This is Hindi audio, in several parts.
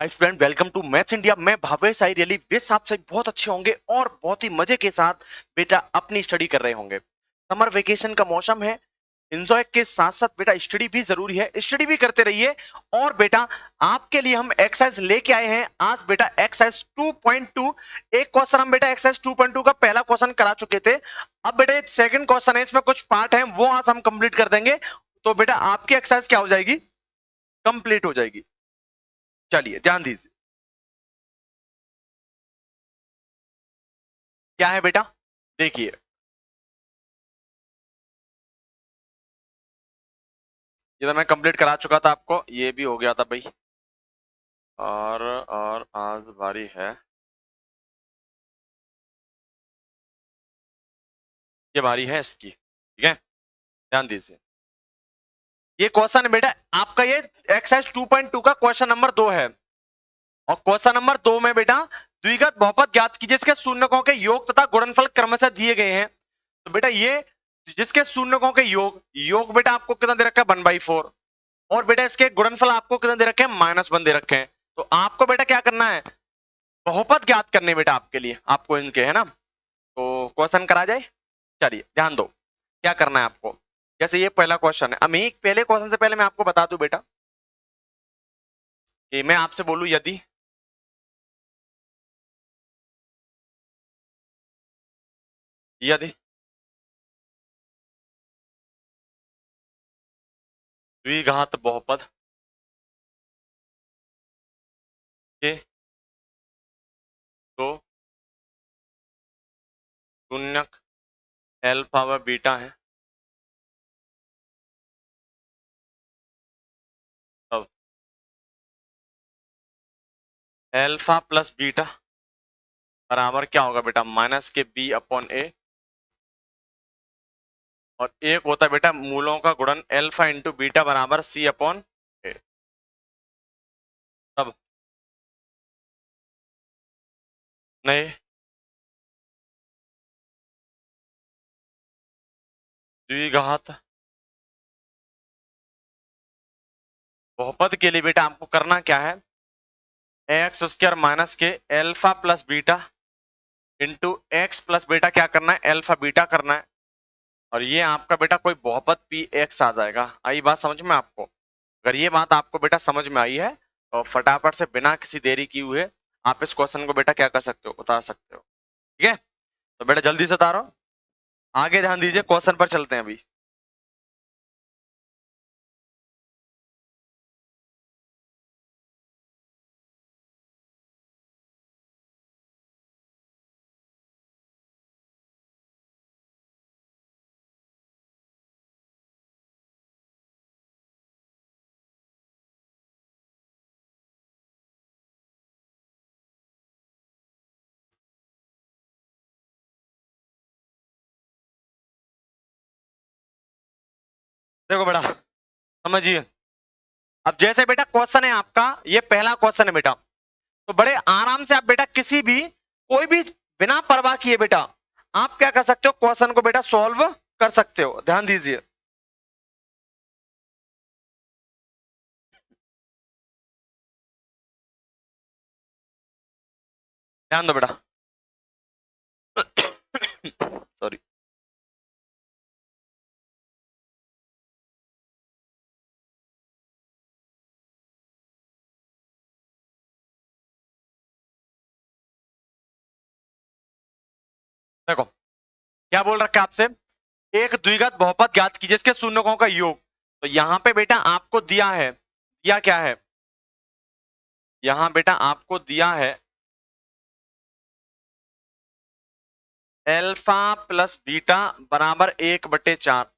Hi student, welcome to maths India. मैं भावेश आई रियली विश आप सभी बहुत अच्छे होंगे और बहुत ही मजे के साथ बेटा अपनी स्टडी कर रहे होंगे। समर वेकेशन का मौसम है। एंजॉय के साथ साथ बेटा स्टडी भी जरूरी है, स्टडी भी करते रहिए। और बेटा आपके लिए हम एक्सरसाइज लेके आए हैं आज बेटा, एक्सरसाइज 2.2। एक क्वेश्चन हम बेटा एक्सरसाइज 2.2 का पहला क्वेश्चन करा चुके थे। अब बेटा एक सेकंड क्वेश्चन है, इसमें कुछ पार्ट है वो आज हम कंप्लीट कर देंगे। तो बेटा आपकी एक्सरसाइज क्या हो जाएगी, कंप्लीट हो जाएगी। चलिए ध्यान दीजिए, क्या है बेटा, देखिए। ये तो मैं कंप्लीट करा चुका था आपको, ये भी हो गया था भाई। और आज बारी है, ये बारी है इसकी, ठीक है। ध्यान दीजिए, ये क्वेश्चन है बेटा आपका, ये एक्सरसाइज 2.2 का क्वेश्चन नंबर 2 है। और क्वेश्चन नंबर 2 में बेटा द्विघात बहुपद ज्ञात कीजिए जिसके शून्यकों के योग तथा गुणनफल क्रमशः दिए गए हैं। तो बेटा ये जिसके शून्यकों के योग योग बेटा आपको कितना दे रखा है, 1/4। और बेटा इसके गुणनफल आपको कितना दे रखे हैं, -1 दे रखे हैं। तो आपको बेटा क्या करना है, बहुपद ज्ञात करने बेटा आपके लिए, आपको इनके, है ना। तो क्वेश्चन करा जाए। चलिए ध्यान दो, क्या करना है आपको। जैसे ये पहला क्वेश्चन है, अब एक पहले क्वेश्चन से पहले मैं आपको बता दूं बेटा कि मैं आपसे बोलूं यदि द्विघात बहुपद के दो शून्यक अल्फा व बीटा है, तब अल्फा प्लस बीटा बराबर क्या होगा बेटा, -के b/a। और एक होता है बेटा मूलों का गुणन अल्फा इंटू बीटा बराबर c/a। तब नहीं, द्विघात बहुपद के लिए बेटा आपको करना क्या है, एक्स स्क्वायर माइनस के alpha plus beta into x plus बेटा क्या करना है, अल्फा बीटा करना है। और ये आपका बेटा कोई बहुपद पी एक्स आ जाएगा। आई बात समझ में आपको? अगर ये बात आपको बेटा समझ में आई है तो फटाफट से बिना किसी देरी किए हुए आप इस क्वेश्चन को बेटा क्या कर सकते हो, उतार सकते हो। ठीक है, तो बेटा जल्दी से उतारो, आगे ध्यान दीजिए, क्वेश्चन पर चलते हैं अभी। देखो बेटा, समझिए। अब जैसे बेटा क्वेश्चन है आपका, ये पहला क्वेश्चन है बेटा, तो बड़े आराम से आप बेटा किसी भी, कोई भी, बिना परवाह किए बेटा आप क्या कर सकते हो, क्वेश्चन को बेटा सॉल्व कर सकते हो। ध्यान दीजिए, ध्यान दो बेटा। सॉरी, देखो क्या बोल रखा है आपसे, एक द्विघात बहुपद ज्ञात कीजिए इसके शून्यकों का योग। तो यहां पे बेटा आपको दिया है, दिया क्या है, यहां बेटा आपको दिया है एल्फा प्लस बीटा बराबर 1/4।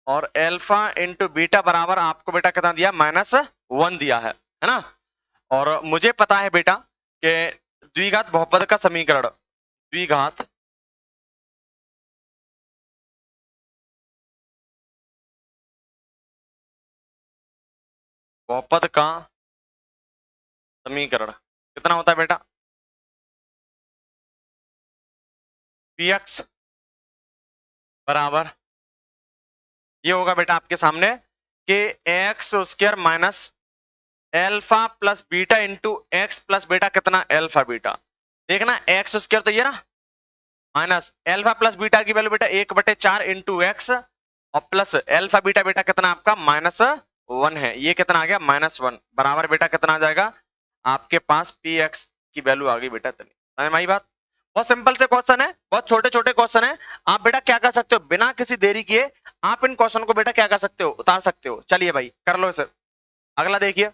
और एल्फा इंटू बीटा बराबर आपको बेटा कितना दिया, -1 दिया है ना। और मुझे पता है बेटा कि द्विघात बहुपद का समीकरण, द्विघात बहुपद का समीकरण कितना होता है बेटा, px बराबर, ये होगा बेटा आपके सामने कि x square minus alpha plus beta into x plus beta कितना एल्फा बीटा। देखना एक्स स्क्वायर तो ये ना माइनस एल्फा प्लस बीटा की वैल्यू बेटा 1/4 इंटू एक्स और प्लस एल्फा बीटा बेटा कितना आपका -1 है। ये कितना आ गया -1 बराबर बेटा कितना आ जाएगा आपके पास पी एक्स की वैल्यू आ गई बेटा इतनी। समझ में आई बात। बहुत सिंपल से क्वेश्चन है, बहुत छोटे छोटे क्वेश्चन है। आप बेटा क्या कर सकते हो बिना किसी देरी किए आप इन क्वेश्चन को बेटा क्या कर सकते हो उतार सकते हो। चलिए भाई कर लो इसे। अगला देखिए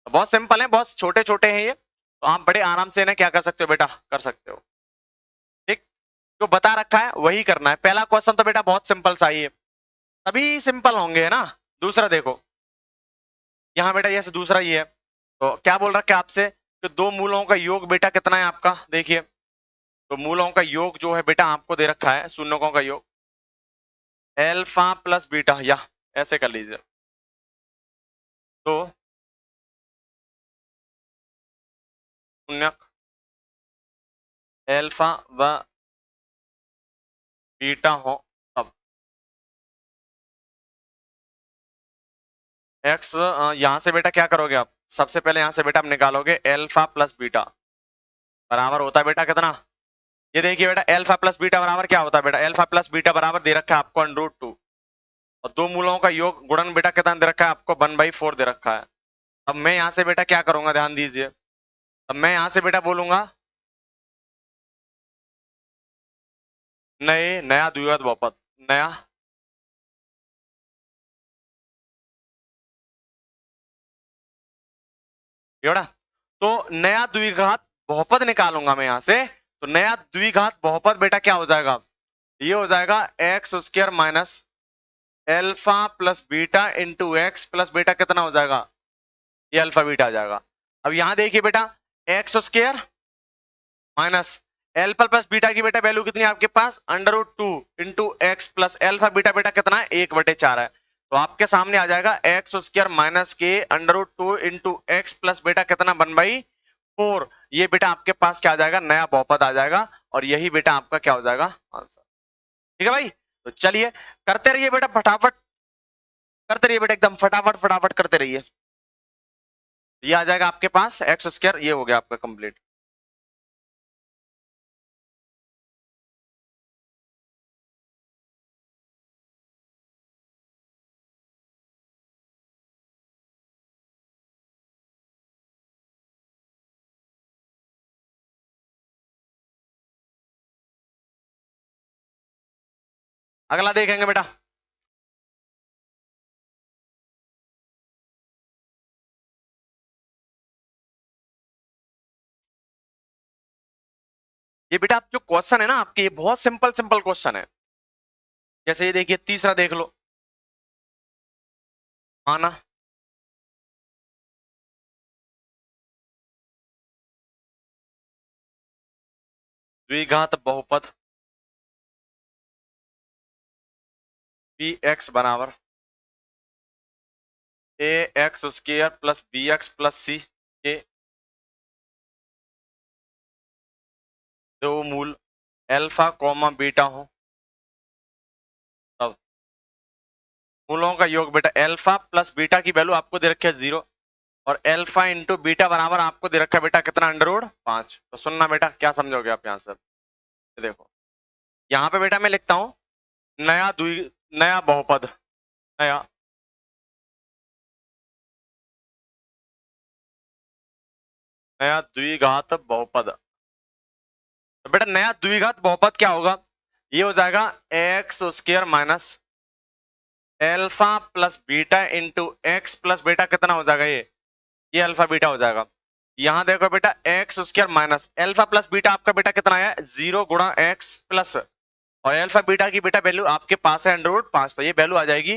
बहुत सिंपल है, बहुत छोटे छोटे हैं ये, तो आप बड़े आराम से इन्हें क्या कर सकते हो बेटा कर सकते हो। ठीक जो बता रखा है वही करना है। पहला क्वेश्चन तो बेटा बहुत सिंपल सा ही है, सभी सिंपल होंगे है ना। दूसरा देखो यहाँ बेटा ये दूसरा ही है, तो क्या बोल रखा है आपसे कि दो मूलों का योग बेटा कितना है आपका। देखिए तो मूलों का योग जो है बेटा आपको दे रखा है शून्यकों का योग एल्फा प्लस बीटा, या ऐसे कर लीजिए। तो शून्यक एल्फा व बीटा हो तब एक्स यहां से बेटा क्या करोगे आप सबसे पहले यहां से बेटा आप निकालोगे एल्फा प्लस बीटा बराबर होता है बेटा कितना। ये देखिए बेटा एल्फा प्लस बीटा बराबर क्या होता है बेटा एल्फा प्लस बीटा बराबर दे रखा है आपको √2 और दो मूलों का योग गुणन बेटा कितना दे रखा है आपको 1/4 दे रखा है। अब मैं यहां से बेटा क्या करूंगा ध्यान दीजिए, अब मैं यहां से बेटा बोलूंगा नया द्विघात बहुपद नया बेटा तो नया द्विघात बहुपद निकालूंगा मैं यहां से। तो नया द्विघात बहुपद बेटा क्या हो जाएगा ये हो जाएगा x square minus alpha plus beta into x plus beta कितना हो जाएगा ये अल्फा बीटा आ जाएगा। अब यहां देखिए बेटा x square minus alpha plus beta की बेटा वैल्यू कितनी है आपके पास √2 into x plus alpha beta बेटा कितना है 1/4 है। तो आपके सामने आ जाएगा एक्स स्क्वायर माइनस के √2 इंटू एक्स प्लस बेटा कितना 1/4। ये बेटा आपके पास क्या आ जाएगा नया बहुपद आ जाएगा और यही बेटा आपका क्या हो जाएगा आंसर। ठीक है भाई तो चलिए करते रहिए बेटा फटाफट करते रहिए बेटा एकदम फटाफट फटाफट करते रहिए। ये आ जाएगा आपके पास एक्स स्क्वायर ये हो गया आपका कंप्लीट। अगला देखेंगे बेटा ये बेटा आप जो क्वेश्चन है ना आपके ये बहुत सिंपल सिंपल क्वेश्चन है। जैसे ये देखिए तीसरा देख लो माना द्विघात बहुपद पी एक्स बराबर A X square plus B X plus C के दो मूल एल्फा कॉमा बीटा हो तब मूलों का योग बेटा एल्फा प्लस बीटा की वैल्यू आपको दे रखी है 0 और एल्फा इंटू बीटा बराबर आपको दे रखा है बेटा कितना √5। तो सुनना बेटा क्या समझोगे आप यहाँ से देखो यहाँ पे बेटा मैं लिखता हूं नया बहुपद नया नया द्विघात बहुपद। तो बेटा नया द्विघात बहुपद क्या होगा ये हो जाएगा x square minus alpha plus beta into x plus बेटा कितना हो जाएगा ये अल्फा बीटा हो जाएगा। यहां देखो बेटा x square minus alpha plus beta आपका बेटा कितना है 0 गुणा एक्स प्लस और एल्फा बीटा की बेटा वैल्यू आपके पास है √5 तो ये वैल्यू आ जाएगी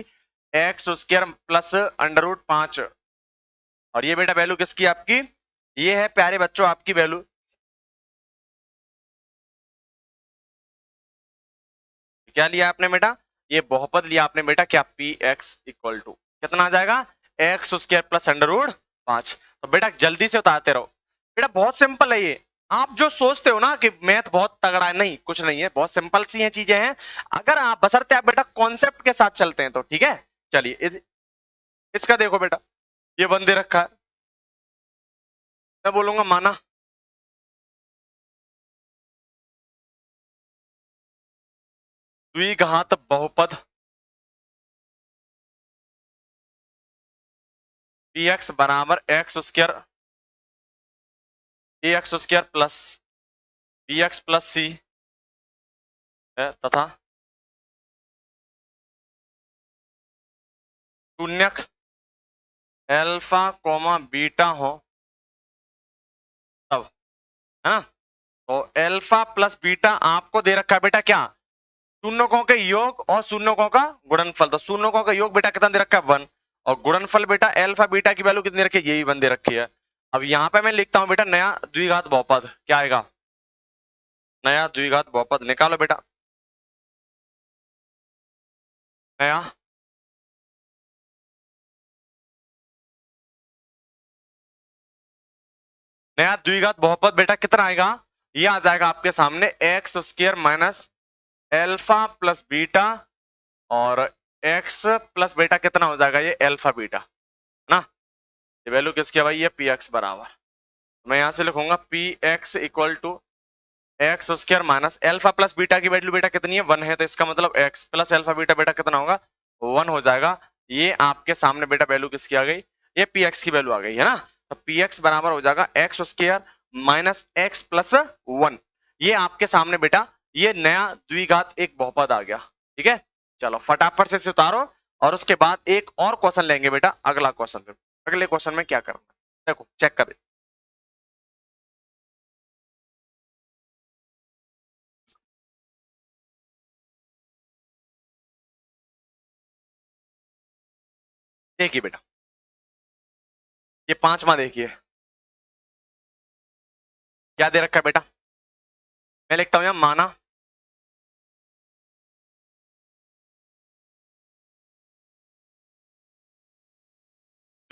एक्स स्क्वायर प्लस √5 और ये बेटा वैल्यू किसकी आपकी ये है प्यारे बच्चों आपकी वैल्यू। क्या लिया आपने बेटा ये बहुपद लिया आपने बेटा क्या पी एक्स इक्वल टू कितना आ जाएगा एक्स स्क्वायर प्लस √5। तो बेटा जल्दी से उतारते रहो बेटा बहुत सिंपल है ये। आप जो सोचते हो ना कि मैथ बहुत तगड़ा है नहीं कुछ नहीं है बहुत सिंपल सी हैं चीजें हैं अगर आप बशर्ते आप बेटा कॉन्सेप्ट के साथ चलते हैं तो ठीक है। चलिए इसका देखो बेटा ये वन दे रखा है, मैं बोलूंगा माना। द्विघात बहुपद पी एक्स बराबर X square A X square plus B X plus C है तथा शून्यक एल्फा कोमा बीटा हो तब, है ना। तो एल्फा प्लस बीटा आपको दे रखा है बेटा क्या, शून्यकों के योग और शून्यकों का गुणनफल। तो शून्यकों का योग बेटा कितना दे रखा है, वन, और गुणनफल बेटा एल्फा बीटा की वैल्यू कितनी रखी है, यही वन दे रखी है। अब यहाँ पे मैं लिखता हूं बेटा नया द्विघात बहुपद, क्या आएगा, नया द्विघात बहुपद निकालो बेटा, नया नया द्विघात बहुपद बेटा कितना आएगा, ये आ जाएगा आपके सामने x square minus alpha plus beta और एक्स प्लस बेटा कितना हो जाएगा, ये एल्फा बीटा ना। ये वैल्यू किसकी है भाई, ये पी एक्स बराबर, मैं यहां से लिखूंगा P X equal to X square minus alpha plus beta की वैल्यू बेटा कितनी है, वन है, तो इसका मतलब एक्स प्लस एल्फा बीटा बेटा कितना होगा, वन हो जाएगा। ये आपके सामने बेटा वैल्यू किसकी आ गई, ये पी एक्स की वैल्यू आ गई है ना। तो पी एक्स बराबर हो जाएगा x square minus x plus one. ये आपके सामने बेटा ये नया द्विघात एक बहुपद आ गया, ठीक है। चलो फटाफट से इसे उतारो और उसके बाद एक और क्वेश्चन लेंगे बेटा, अगला क्वेश्चन। अगले क्वेश्चन में क्या करना है देखो, चेक कर, देखिए बेटा, ये पांचवा देखिए क्या दे रखा है बेटा, मैं लिखता हूं यहां माना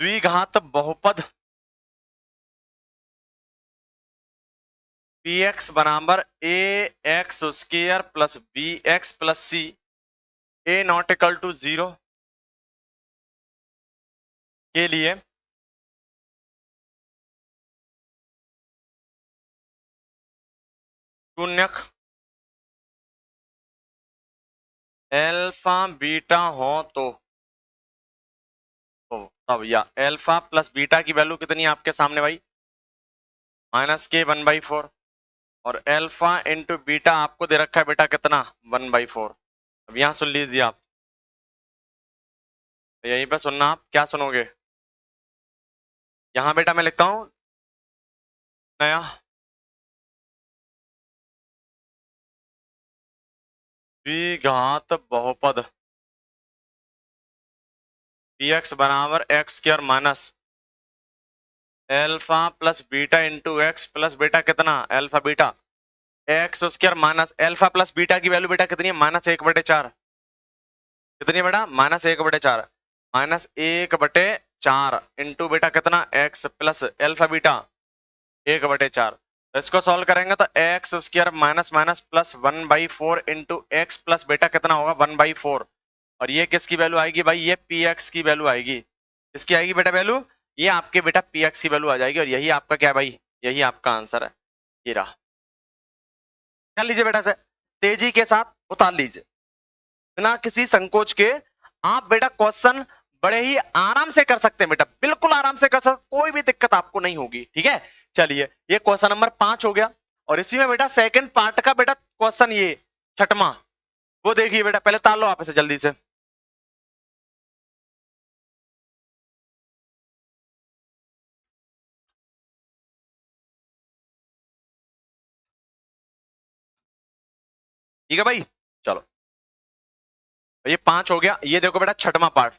द्विघात बहुपद पी एक्स बराबर A X square plus B X plus C A not equal to zero के लिए शून्यक एल्फा बीटा हो तो तब या एल्फा प्लस बीटा की वैल्यू कितनी है आपके सामने भाई, माइनस के वन बाई फोर, और एल्फा इंटू बीटा आपको दे रखा है बेटा कितना, वन बाई फोर। अब यहां सुन लीजिए आप, यहीं पे सुनना, आप क्या सुनोगे, यहां बेटा मैं लिखता हूं नया द्विघात बहुपद पी एक्स बराबर X square minus alpha plus beta into x plus बेटा कितना, alpha beta x square minus alpha plus beta की वैल्यू बेटा कितनी है, माइनस एक बटे चार, कितनी है बेटा, माइनस एक बटे चार, माइनस एक बटे चार इंटू बेटा कितना एक्स प्लस एल्फा बीटा एक बटे चार। तो इसको सॉल्व करेंगे तो x square minus minus plus one by four into x plus बेटा कितना होगा, वन बाई फोर, और ये किसकी वैल्यू आएगी भाई, ये पी एक्स की वैल्यू आएगी, इसकी आएगी बेटा वैल्यू, ये आपके बेटा पी एक्स की वैल्यू आ जाएगी, और यही आपका क्या है भाई, यही आपका आंसर है, ये रहा। कर लीजिए बेटा से, तेजी के साथ उतार लीजिए बिना किसी संकोच के, आप बेटा क्वेश्चन बड़े ही आराम से कर सकते हैं बेटा, बिल्कुल आराम से कर सकते, कोई भी दिक्कत आपको नहीं होगी, ठीक है। चलिए ये क्वेश्चन नंबर 5 हो गया, और इसी में बेटा सेकंड पार्ट का बेटा क्वेश्चन ये छठवां, वो देखिए बेटा, पहले तार लो आप इसे जल्दी से, ठीक है भाई। चलो ये 5 हो गया, ये देखो बेटा छठवां पार्ट,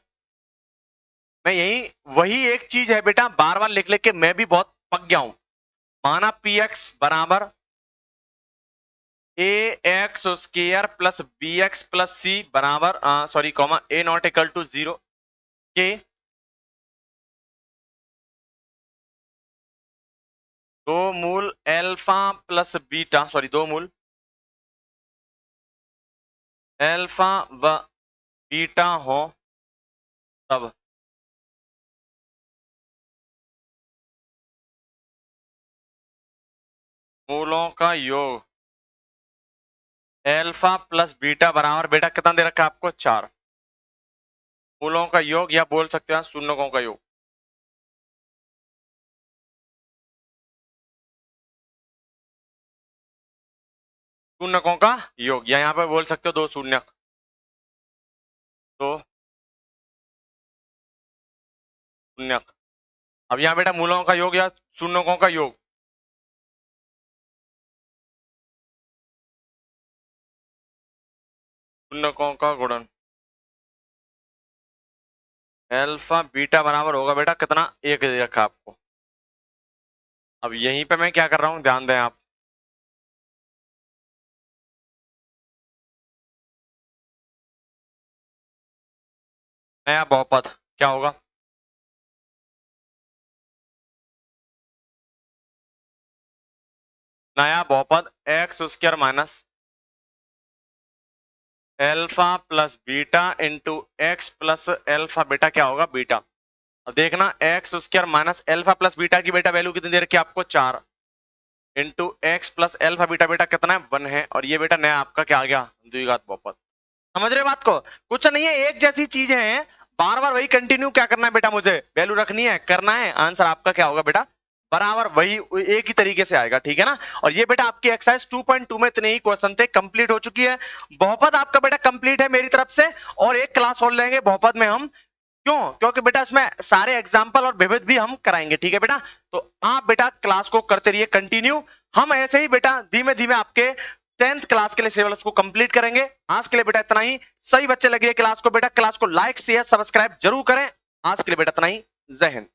मैं यही वही एक चीज है बेटा, बार बार लिख लिख के मैं भी बहुत पक गया हूं। माना पी एक्स बराबर A X square plus B X plus C बराबर sorry comma A not equal to zero के दो मूल एल्फा प्लस बीटा, सॉरी दो मूल एल्फा व बीटा हो तब मूलों का योग अल्फा प्लस बीटा बराबर बेटा कितना दे रखा है आपको 4। मूलों का योग या बोल सकते हैं शून्यकों का योग। शून्यकों का योग या यहाँ पे बोल सकते हो 2 शून्य, तो शून्य। अब यहाँ बेटा मूलों का योग या शून्यकों का योग, शून्यकों का गुणन अल्फा बीटा बराबर होगा बेटा कितना 1 दे रखा आपको। अब यहीं पे मैं क्या कर रहा हूं ध्यान दें आप, नया बहुपद क्या होगा, नया बहुपद x square minus alpha plus beta into x plus alpha बेटा क्या होगा बीटा। अब देखना x square minus alpha plus beta की बेटा वैल्यू कितनी दे रखी है आपको 4 into x plus alpha beta बेटा कितना है 1 है, और ये बेटा नया आपका क्या आ गया द्विघात बहुपद। समझ रहे बात को, कुछ नहीं है एक जैसी चीजें हैं, बार बार वही कंटिन्यू क्या करना है बेटा, मुझे वैल्यू रखनी है करना है, आंसर आपका क्या होगा बेटा बराबर वही एक ही तरीके से आएगा, ठीक है ना। और ये बेटा आपकी एक्सरसाइज 2.2 में इतने ही क्वेश्चन थे, कंप्लीट हो चुकी है। बहुपद आपका बेटा कंप्लीट है मेरी तरफ से, और एक क्लास और लेंगे बहुपद में हम, क्यों, क्योंकि बेटा इसमें सारे एग्जाम्पल और विविध भी हम कराएंगे, ठीक है बेटा। तो आप बेटा क्लास को करते रहिए कंटिन्यू, हम ऐसे ही बेटा धीमे धीमे आपके 10th क्लास के लिए सिलेबस को कंप्लीट करेंगे। आज के लिए बेटा इतना ही, सही बच्चे लगे क्लास को बेटा, क्लास को लाइक शेयर सब्सक्राइब जरूर करें। आज के लिए बेटा इतना ही, जय हिंद।